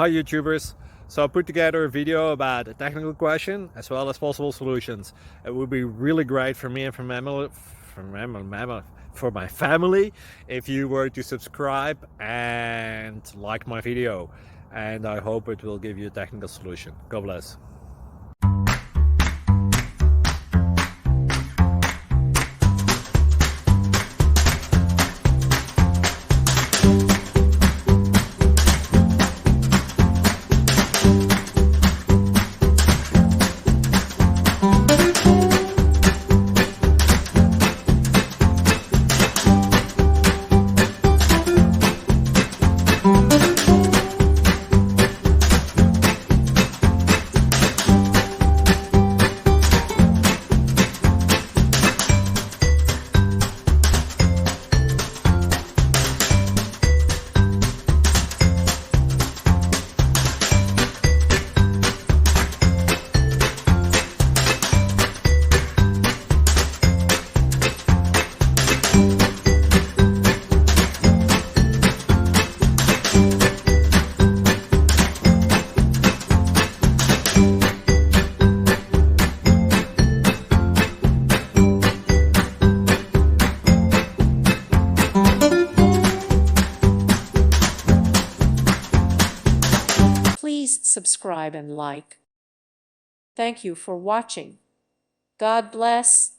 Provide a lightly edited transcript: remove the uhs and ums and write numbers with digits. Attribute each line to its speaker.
Speaker 1: Hi YouTubers! So I put together a video about a technical question as well as possible solutions. It would be really great for me and for my family if you were to subscribe and like my video, and I hope it will give you a technical solution. God bless.
Speaker 2: Please subscribe and like. Thank you for watching. God bless.